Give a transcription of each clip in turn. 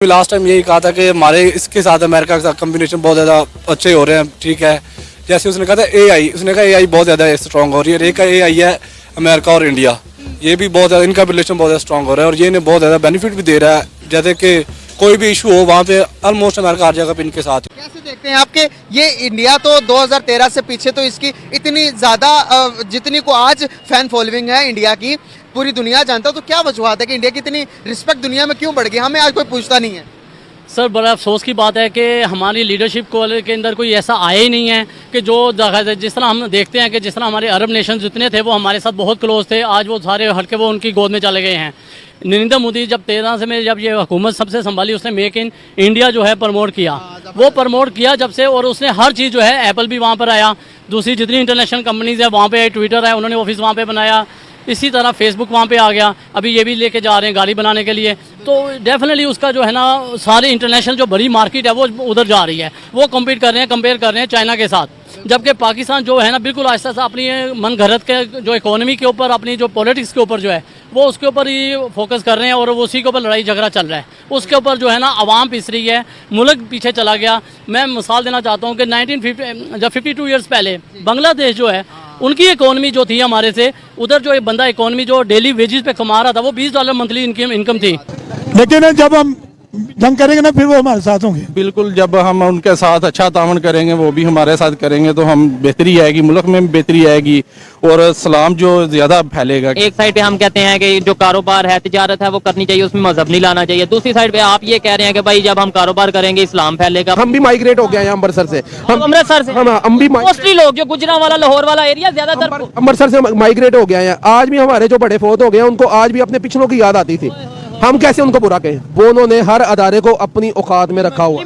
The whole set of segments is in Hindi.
लास्ट टाइम यही कहा था कि हमारे इसके साथ अमेरिका के साथ कम्बिनेशन बहुत ज़्यादा अच्छे हो रहे हैं, ठीक है। जैसे उसने कहा था एआई, उसने कहा एआई बहुत ज़्यादा स्ट्रॉन्ग हो रही है। एक का एआई है अमेरिका और इंडिया, ये भी बहुत ज़्यादा इनका रिलेशन बहुत ज़्यादा स्ट्रॉन्ग हो रहा है और ये इन्हें बहुत ज़्यादा बेनिफिट भी दे रहा है। जैसे कि कोई भी इशू हो वहाँ पे ऑलमोस्ट अमेरिका हर जगह पे इनके साथ है। कैसे देखते हैं आपके ये इंडिया तो 2013 से पीछे तो इसकी इतनी ज़्यादा जितनी को आज फैन फॉलोइंग है इंडिया की पूरी दुनिया जानता है, तो क्या वजूहत है कि इंडिया की इतनी रिस्पेक्ट दुनिया में क्यों बढ़ गई? हमें आज कोई पूछता नहीं है। सर बड़ा अफसोस की बात है कि हमारी लीडरशिप के अंदर कोई ऐसा आया ही नहीं है कि जो जिस तरह हम देखते हैं कि जिस तरह हमारे अरब नेशन जितने थे वो हमारे साथ बहुत क्लोज थे, आज वो सारे हटके वो उनकी गोद में चले गए हैं। नरेंद्र मोदी जब 13 से में जब ये हुकूमत सबसे संभाली उसने मेक इन इंडिया जो है प्रमोट किया, वो प्रमोट किया जब से, और उसने हर चीज़ जो है एप्पल भी वहाँ पर आया, दूसरी जितनी इंटरनेशनल कंपनीज है वहाँ पे, ट्विटर है उन्होंने ऑफिस वहाँ पे बनाया, इसी तरह फेसबुक वहाँ पे आ गया, अभी ये भी लेके जा रहे हैं गाड़ी बनाने के लिए। तो डेफिनेटली उसका जो है ना सारे इंटरनेशनल जो बड़ी मार्केट है वो उधर जा रही है, वो कम्पीट कर रहे हैं, कंपेयर कर रहे हैं चाइना के साथ। जबकि पाकिस्तान जो है ना बिल्कुल आहिस्ता सा अपनी मन घरत के जो इकोनॉमी के ऊपर, अपनी जो पॉलिटिक्स के ऊपर जो है वो उसके ऊपर ही फोकस कर रहे हैं और वो उसी के ऊपर लड़ाई झगड़ा चल रहा है। उसके ऊपर जो है ना आवाम पिस रही है, मुल्क पीछे चला गया। मैं मिसाल देना चाहता हूँ कि 52 ईयर्स पहले बांग्लादेश जो है उनकी इकोनॉमी जो थी हमारे से, उधर जो एक बंदा इकोनॉमी जो डेली वेजेस पे कमा रहा था वो $20 मंथली इनकम थी। लेकिन जब हम जंग करेंगे ना फिर वो हमारे साथ होंगे। बिल्कुल, जब हम उनके साथ अच्छा तावन करेंगे वो भी हमारे साथ करेंगे तो हम बेहतरी आएगी, मुल्क में बेहतरी आएगी और सलाम जो ज़्यादा फैलेगा। एक साइड पे हम कहते हैं कि जो कारोबार है, तिजारत है वो करनी चाहिए, उसमें मजहब नहीं लाना चाहिए। दूसरी साइड पे आप ये कह रहे हैं कि भाई जब हम कारोबार करेंगे इस्लाम फैलेगा। हम भी माइग्रेट हो गए हैं अमृतसर से। अमृतसर से हम भी मोस्टली लोग जो गुजरांवाला लाहौर वाला एरिया ज्यादातर अमृतसर से माइग्रेट हो गए हैं। आज भी हमारे जो बड़े फौत हो गए हैं उनको आज भी अपने पिछलों की याद आती थी। हम कैसे उनको बुरा कहें? वो उन्होंने हर अदारे को अपनी औकात में रखा हुआ,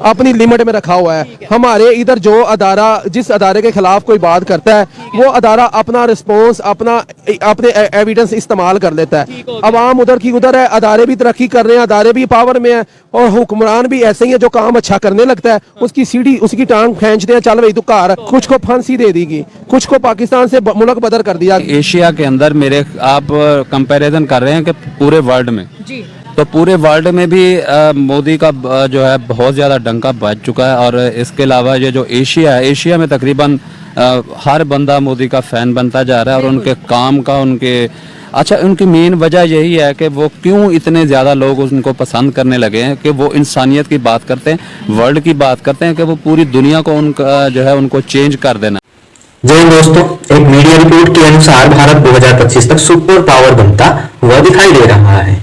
अपनी लिमिट में रखा हुआ है। हमारे इधर जो अदारा जिस अदारे के खिलाफ कोई बात करता है वो अदारा अपना रिस्पॉन्स अपने एविडेंस इस्तेमाल कर लेता है। अवाम उधर की उधर है, अदारे भी तरक्की कर रहे हैं, अदारे भी पावर में है और हुक्मरान भी ऐसे ही है जो काम अच्छा करने लगता है उसकी सीढ़ी उसकी टांग खींचते हैं, चल भाई तू कार। कुछ को फांसी दे दी, कुछ को पाकिस्तान से मुल्क बदर कर दिया। एशिया के अंदर मेरे आप कंपैरिजन कर रहे हैं कि पूरे वर्ल्ड में जी, तो पूरे वर्ल्ड में भी मोदी का जो है बहुत ज़्यादा डंका बज चुका है। और इसके अलावा ये जो एशिया है, एशिया में तकरीबन हर बंदा मोदी का फ़ैन बनता जा रहा है और उनके काम का उनकी मेन वजह यही है कि वो क्यों इतने ज़्यादा लोग उनको पसंद करने लगे हैं कि वो इंसानियत की बात करते हैं, वर्ल्ड की बात करते हैं कि वो पूरी दुनिया को उनका जो है उनको चेंज कर देना। जय दोस्तों, एक मीडिया रिपोर्ट के अनुसार भारत 2025 तक सुपर पावर बनता हुआ दिखाई दे रहा है।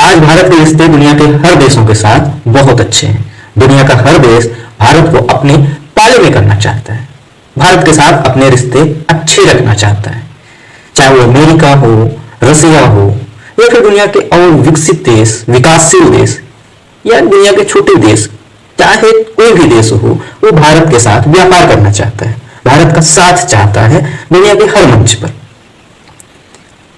आज भारत के रिश्ते दुनिया के हर देशों के साथ बहुत अच्छे हैं। दुनिया का हर देश भारत को अपने पाले में करना चाहता है, भारत के साथ अपने रिश्ते अच्छे रखना चाहता है, चाहे वो अमेरिका हो, रसिया हो या फिर दुनिया के और विकसित देश, विकासशील देश या दुनिया के छोटे देश, चाहे कोई भी देश हो, वो भारत के साथ व्यापार करना चाहता है, भारत का साथ चाहता है दुनिया के हर मंच पर।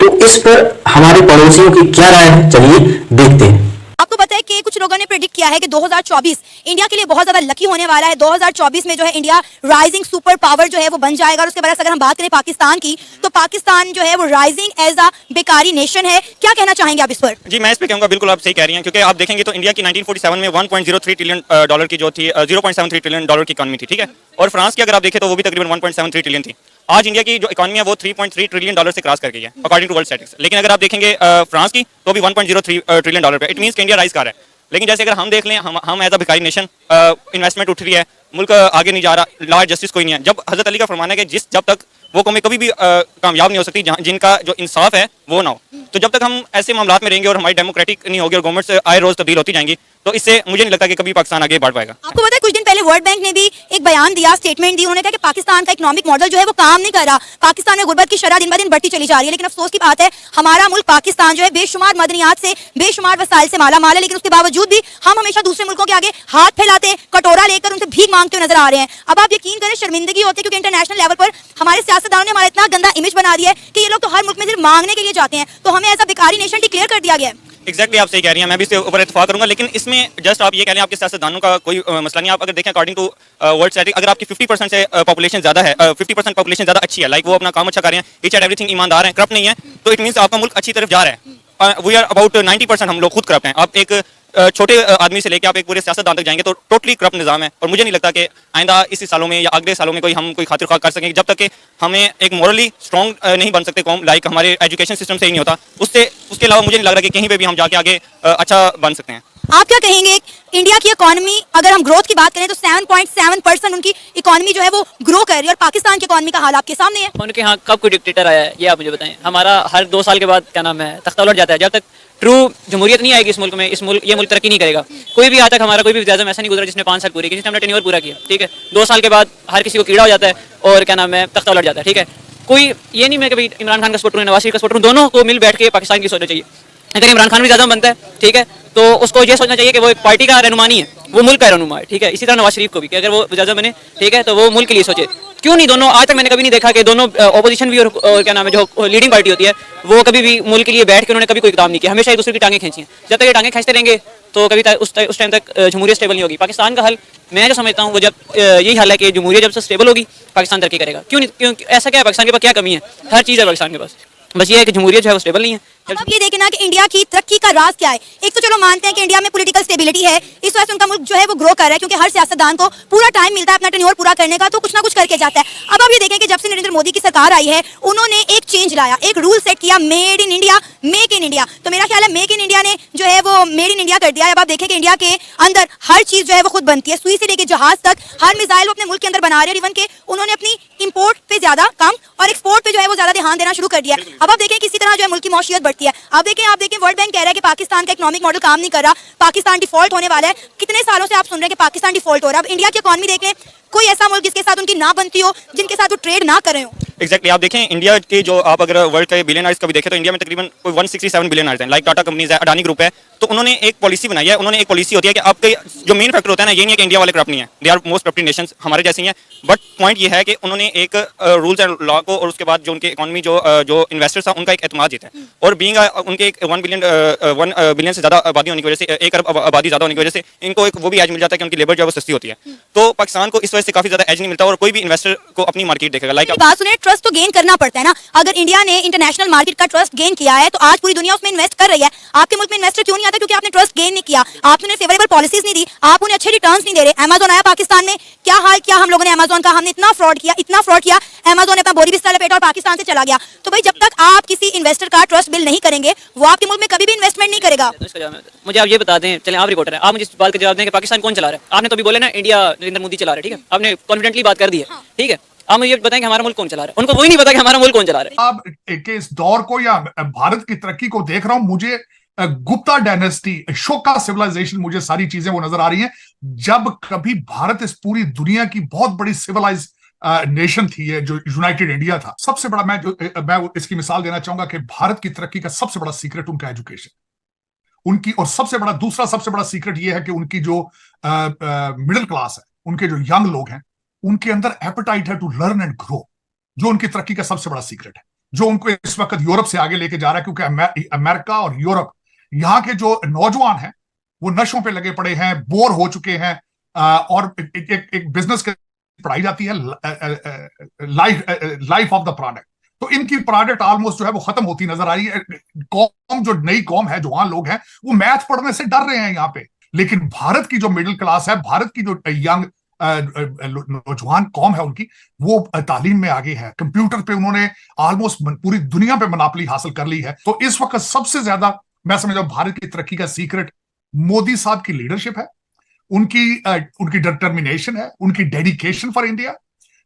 तो इस पर हमारे पड़ोसियों की क्या राय है, चलिए देखते हैं। आपको पता है कि कुछ लोगों ने प्रेडिक्ट किया है कि 2024 इंडिया के लिए बहुत ज्यादा लकी होने वाला है। 2024 में जो है इंडिया राइजिंग सुपर पावर जो है वो बन जाएगा। और उसके बाद अगर हम बात करें पाकिस्तान की, तो पाकिस्तान जो है वो राइजिंग एज अ बेकारी नेशन है। क्या कहना चाहेंगे आप इस पर? जी, मैं इस पे कहूँगा, बिल्कुल आप सही कह रही हैं, क्योंकि आप देखेंगे तो इंडिया की 1947 में 1.03 ट्रिलियन डॉलर की जो थी 0.73 ट्रिलियन डॉलर की इकॉनमी थी, ठीक है। और फ्रांस की अगर आप देखें तो वो भी तकरीबन 1.73 ट्रिलियन थी। आज इंडिया की जो इकॉनमी है वो 3.3 ट्रिलियन डॉलर से क्रॉस कर गई है अकॉर्डिंग टू वर्ल्ड स्टैटिस्टिक्स। लेकिन अगर आप देखेंगे फ्रांस की तो भी 1.03 ट्रिलियन डॉलर पे, इट मींस कि इंडिया राइज कर रहा है। लेकिन जैसे अगर हम देख लें, हम एज अ भिखारी नेशन, इन्वेस्टमेंट उठ रही है, मुल्क आगे नहीं जा रहा, लॉ जस्टिस कोई नहीं है। जब हजरत अली का फरमाना है कि जब तक वो कौमें कभी भी कामयाब नहीं हो सकती जिनका जो इंसाफ है वो ना हो, तो जब तक हम ऐसे मामलात में रहेंगे और हमारी डेमोक्रेटिक नहीं होगी और गवर्नमेंट से आए रोज तब्दील होती जाएंगी, तो इससे मुझे नहीं लगता कि कभी पाकिस्तान आगे बढ़ पाएगा। आपको पता है कुछ दिन पहले वर्ल्ड बैंक ने भी एक बयान दिया, स्टेटमेंट दी। उन्होंने कहा कि पाकिस्तान का इकोनॉमिक मॉडल जो है वो काम नहीं कर रहा, पाकिस्तान में गुर्बत की शरह दिन ब दिन बढ़ती चली जा रही है। लेकिन अफसोस की बात है, हमारा मुल्क पाकिस्तान जो है बेशुमार मदनियात से, बेशुमार वसाइल से माला माल है, लेकिन उसके बावजूद भी हम हमेशा दूसरे मुल्कों के आगे हाथ फैलाते, कटोरा लेकर उनसे भीख मांगते हुए नजर आ रहे हैं। अब आप यकीन करें, शर्मिंदगी होती है, क्योंकि इंटरनेशनल लेवल पर हमारे सियासतदानों ने हमारा इतना गंदा इमेज बना दिया है कि ये लोग तो हर मुल्क में सिर्फ मांगने के लिए जाते हैं, तो हमें ऐसा बेकारी नेशन डिक्लेयर कर दिया गया है। एग्जैक्टली आप सही कह रही हैं, मैं भी इसके ऊपर इत्तेफाक करूंगा। लेकिन इसमें जस्ट आप ये कह लें, आपके सियासतदानों का कोई मसला नहीं। आप अगर देखें अकॉर्डिंग टू वर्ल्ड स्टैटिस्टिक्स, अगर आपकी 50% से पॉपुलेशन ज्यादा है, 50% पॉपुलेशन ज्यादा अच्छी है, लाइक वो अपना काम अच्छा कर रहे हैं, ईच एंड एवरीथिंग ईमानदार है, करप्ट नहीं है, तो इट मींस आपका मुल्क अच्छी तरफ जा रहा है। वी आर अबाउट 90% हम लोग खुद करप्ट हैं। आप एक छोटे आदमी से लेकर आप एक पूरे सियासतदान तक जाएंगे तो टोटली करप्ट निज़ाम है। और मुझे नहीं लगता कि आइंदा इसी सालों में या अगले सालों में कोई खातिर ख्वाह कर सकेंगे, जब तक कि हमें एक मॉरली स्ट्रॉन्ग नहीं बन सकते कौम, लाइक हमारे एजुकेशन सिस्टम से ही नहीं होता। उसके अलावा मुझे नहीं लग रहा कि कहीं पे भी हम जाके आगे अच्छा बन सकते हैं। आप क्या कहेंगे इंडिया की इकोनॉमी, अगर हम ग्रोथ की बात करें तो 7.7% उनकी इकोनॉमी जो है वो ग्रो कर रही है, और पाकिस्तान की इकोनॉमी का हाल आपके सामने है। उनके यहाँ कब कोई डिक्टेटर आया है ये आप मुझे बताएं। हमारा हर 2 साल के बाद क्या नाम है तख्ता उलट जाता है। जब तक ट्रू जमहूरियत नहीं आएगी इस मुल्क में, ये मुल्क तरक्की नहीं करेगा। कोई भी आज तक हमारा कोई भी वज़ीर-ए-आज़म ऐसा नहीं गुजरा जिसने 5 साल पूरे किए, जिसने हमने टेन्योर पूरा किया, ठीक है। 2 साल के बाद हर किसी को कीड़ा हो जाता है और क्या नाम है तख्ता उलट जाता है, ठीक है। कोई ये नहीं मैं कभी इमरान खान का सपोर्टर हूँ, नवाज शरीफ का सपोर्टर हूँ, दोनों को मिल बैठ के पाकिस्तान की सोचना चाहिए। अगर इमरान खान भी ज़्यादा बनता है, ठीक है, तो उसको ये सोचना चाहिए कि वो एक पार्टी का रहनुमा नहीं है, वो मुल्क का रहनुमा है, ठीक है। इसी तरह नवाज शरीफ को भी कि अगर वो वज़ीर-ए-आज़म बने, ठीक है, तो वो मुल्क के लिए सोचे। क्यों नहीं दोनों, आज तक मैंने कभी नहीं देखा कि दोनों ऑपोजिशन भी और क्या नाम है जो लीडिंग पार्टी होती है वो कभी भी मुल्क के लिए बैठ के उन्होंने कभी कोई काम नहीं किया, हमेशा एक दूसरे की टांगें खींची हैं। जब तक ये टांगें खींचते रहेंगे तो कभी उस टाइम तक जमहूरियत स्टेबल नहीं होगी। पाकिस्तान का हल मैं जो समझता हूँ वो जब यही हल है कि जमहूरियत जब से स्टेबल होगी पाकिस्तान तरक्की करेगा। क्यों नहीं, क्यों ऐसा क्या है, पाकिस्तान के पास क्या कमी है? हर चीज़ है पाकिस्तान के पास, बस ये है कि जमहूरियत जो है वो स्टेबल नहीं है। अब आप ये देखें ना कि इंडिया की तरक्की का राज क्या है। एक तो चलो मानते हैं कि इंडिया में पॉलिटिकल स्टेबिलिटी है, इस वजह से उनका मुल्क जो है वो ग्रो कर रहा है, क्योंकि हर सियासतदान को पूरा टाइम मिलता है अपना टेन्योर पूरा करने का, तो कुछ ना कुछ करके जाता है। अब आप ये देखें कि जब से नरेंद्र मोदी की सरकार आई है उन्होंने एक चेंज लाया, एक रूल सेट किया, made in India, make in India. तो मेरा ख्याल है मेक इन इंडिया ने जो है वो मेड इन इंडिया कर दिया है। अब आप देखें कि इंडिया के अंदर हर चीज़ जो है वो खुद बनती है, सुई से लेकर जहाज तक, हर मिसाइल वो अपने मुल्क के अंदर बना रहे हैं। इवन के उन्होंने अपनी इंपोर्ट पे ज्यादा कम और एक्सपोर्ट पे जो है वो ज्यादा ध्यान देना शुरू कर दिया है। अब आप देखें किसी तरह जो है मुल्क की मौशियत बढ़ती है। आप देखें वर्ल्ड बैंक कह रहा है कि पाकिस्तान का इकोनॉमिक मॉडल काम नहीं कर रहा, पाकिस्तान डिफॉल्ट होने वाला है। कितने सालों से आप सुन रहे हैं कि पाकिस्तान डिफॉल्ट हो रहा है। अब इंडिया की इकोनॉमी देख लें, कोई ऐसा मुल्क जिसके साथ उनकी ना बनती हो, जिनके साथ वो ट्रेड ना कर रहे हो। एग्जैक्टली आप देखें इंडिया के जो आप अगर वर्ल्ड के बिलियनर्स का भी देखें तो इंडिया में तकरीबन कोई 167 बिलियनर्स हैं, लाइक टाटा कंपनीज है, अडानी ग्रुप है। तो उन्होंने एक पॉलिसी बनाई है, उन्होंने एक पॉलिसी होती है कि आपके जो मेन फैक्टर होता है ना, ये नहीं है कि इंडिया वाले करप्ट नहीं है, they are most corrupted nations हमारे जैसी हैं। बट पॉइंट ये है कि उन्होंने एक रूल्स एंड लॉ को और उसके बाद जो उनकी इकोनॉमी जो इन्वेस्टर्स था उनका एक एतमाद जीता है। और बीइंग उनके एक 1 बिलियन से ज़्यादा आबादी होने की वजह से, 1 अरब आबादी ज़्यादा होने की वजह से इनको एक वो भी एज मिल जाता है कि उनकी लेबर जो है वो सस्ती होती है। तो पाकिस्तान को इस वजह से काफ़ी ज़्यादा एज नहीं मिलता और कोई भी इन्वेस्टर को अपनी मार्केट देखेगा। लाइक बात सुने, ट्रस्ट तो गेन करना पड़ता है ना। अगर इंडिया ने इंटरनेशनल मार्केट का ट्रस्ट गेन किया है तो आज पूरी दुनिया उसमें इन्वेस्ट कर रही है। आपके मुल्क में इन्वेस्टर क्यों नहीं आता? क्योंकि आपने ट्रस्ट गेन नहीं किया, आपने उन्हें फेवरेबल पॉलिसीज नहीं दी, आप उन्हें अच्छे रिटर्न्स नहीं दे रहे। अमेजोन आया पाकिस्तान में, क्या हाल किया हम लोगों ने अमेजोन का, हमने इतना फ्रॉड किया, अमेजोन ने अपना बोरी बिस्तर लपेटा और पाकिस्तान से चला गया। तो भाई जब तक आप किसी इन्वेस्टर का ट्रस्ट बिल्ड नहीं करेंगे वो आपके मुल्क में कभी भी इन्वेस्टमेंट नहीं करेगा। मुझे आप ये बता दें, चलें आप रिपोर्टर हैं, आप मुझे इस बात का जवाब दें कि पाकिस्तान कौन चला रहा है। आपने तो अभी बोले ना इंडिया नरेंद्र मोदी चला रहा है, ठीक है, आपने कॉन्फिडेंटली बात कर दी है, ठीक है। आप मुझे बताएं कि हमारा मुल्क कौन चला रहा है। उनको वही नहीं पता कि हमारा मुल्क कौन चला रहा है। अब इस दौर को या भारत की तरक्की को देख रहा हूं, मुझे गुप्ता डायनेस्टी, शोका सिविलाइजेशन, मुझे सारी चीजें वो नजर आ रही हैं। जब कभी भारत इस पूरी दुनिया की बहुत बड़ी सिविलाइज नेशन थी, ये जो यूनाइटेड इंडिया था, सबसे बड़ा मैं इसकी मिसाल देना चाहूंगा कि भारत की तरक्की का सबसे बड़ा सीक्रेट उनका एजुकेशन, उनकी, और सबसे बड़ा सीक्रेट ये है कि उनकी जो मिडिल क्लास है, उनके जो यंग लोग हैं, उनके अंदर एपेटाइट है टू लर्न एंड ग्रो, जो उनकी तरक्की का सबसे बड़ा सीक्रेट है, जो उनको इस वक्त यूरोप से आगे लेके जा रहा है। क्योंकि अमेरिका और यूरोप, यहाँ के जो नौजवान हैं वो नशों पे लगे पड़े हैं, बोर हो चुके हैं, और एक बिजनेस के पढ़ाई जाती है लाइफ ऑफ द प्रोडक्ट। तो इनकी प्रोडक्ट ऑलमोस्ट जो है वो खत्म होती नजर आ रही है। कौम, जो नई कौम है, जवान लोग हैं, वो मैथ पढ़ने से डर रहे हैं यहाँ पे। लेकिन भारत की जो मिडिल क्लास है, भारत की जो यंग नौजवान कौम है, उनकी वो तालीम में आगे है। कंप्यूटर पे उन्होंने ऑलमोस्ट पूरी दुनिया पे मनापली हासिल कर ली है। तो इस वक्त सबसे ज्यादा मैं समझता हूं भारत की तरक्की का सीक्रेट मोदी साहब की लीडरशिप है, उनकी डिटर्मिनेशन है, उनकी डेडिकेशन फॉर इंडिया,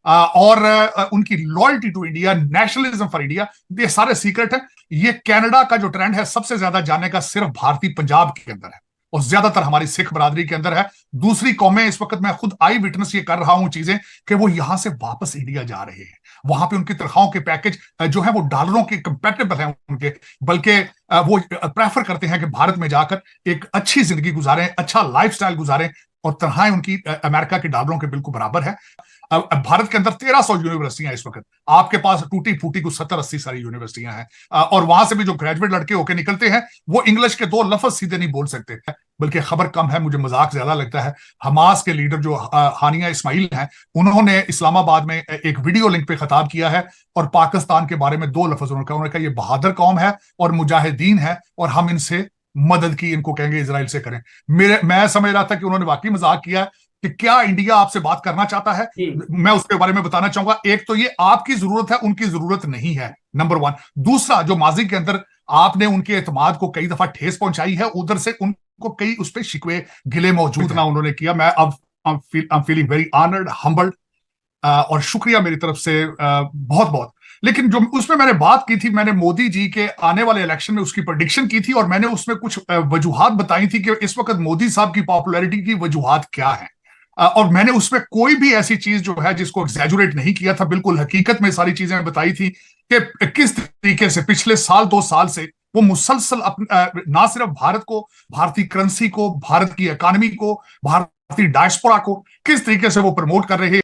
और उनकी loyalty to India, nationalism for India. ये सारे सीक्रेट है। ये कनाडा का जो ट्रेंड है सबसे ज्यादा जाने का सिर्फ भारतीय पंजाब के अंदर है और ज्यादातर हमारी सिख बरादरी के अंदर है। दूसरी कौमें, इस वक्त मैं खुद आई विटनेस ये कर रहा हूं चीजें, कि वो यहां से वापस इंडिया जा रहे हैं। वहां पे उनकी तनख्वाहों के पैकेज जो है वो डॉलरों के कंपेटिबल हैं उनके, बल्कि वो प्रेफर करते हैं कि भारत में जाकर एक अच्छी जिंदगी गुजारें, अच्छा लाइफस्टाइल गुजारें, और तनख्वाहें उनकी अमेरिका के डॉलरों के बिल्कुल बराबर है। भारत के अंदर 1300 यूनिवर्सिटियां इस वक्त, आपके पास टूटी फूटी कुछ 70-80 सारी यूनिवर्सिटियां हैं, और वहां से भी जो ग्रेजुएट लड़के होकर निकलते हैं वो इंग्लिश के 2 लफ्ज सीधे नहीं बोल सकते, बल्कि खबर कम है, मुझे मजाक ज्यादा लगता है। हमास के लीडर जो हानिया इस्माइल हैं, उन्होंने इस्लामाबाद में एक वीडियो लिंक पे खिताब किया है और पाकिस्तान के बारे में 2 लफ्ज उन्होंने कहा, ये बहादुर कौम है और मुजाहिदीन है और हम इनसे मदद की इनको कहेंगे इजराइल से करें। मैं समझ रहा था कि उन्होंने वाकई मजाक किया कि क्या इंडिया आपसे बात करना चाहता है। मैं उसके बारे में बताना चाहूंगा। एक तो ये आपकी जरूरत है, उनकी जरूरत नहीं है, नंबर 1। दूसरा, जो माजी के अंदर आपने उनके एतमाद को कई दफा ठेस पहुंचाई है, उधर से उनको कई उस पर शिकवे गिले मौजूद ना उन्होंने किया। मैं अब I'm feeling very honored, humbled, और शुक्रिया मेरी तरफ से बहुत बहुत। लेकिन जो उसमें मैंने बात की थी, मैंने मोदी जी के आने वाले इलेक्शन में उसकी प्रेडिक्शन की थी, और मैंने उसमें कुछ वजूहात बताई थी कि इस वक्त मोदी साहब की पॉपुलैरिटी की वजूहात क्या है। और मैंने उसमें कोई भी ऐसी चीज जो है जिसको एग्जैजुरेट नहीं किया था, बिल्कुल हकीकत में सारी चीजें बताई थी कि किस तरीके से पिछले साल 2 साल से वो मुसलसल ना सिर्फ भारत को, भारतीय करेंसी को, भारत की इकोनॉमी को, भारतीय डायस्पोरा को किस तरीके से वो प्रमोट कर रहे हैं।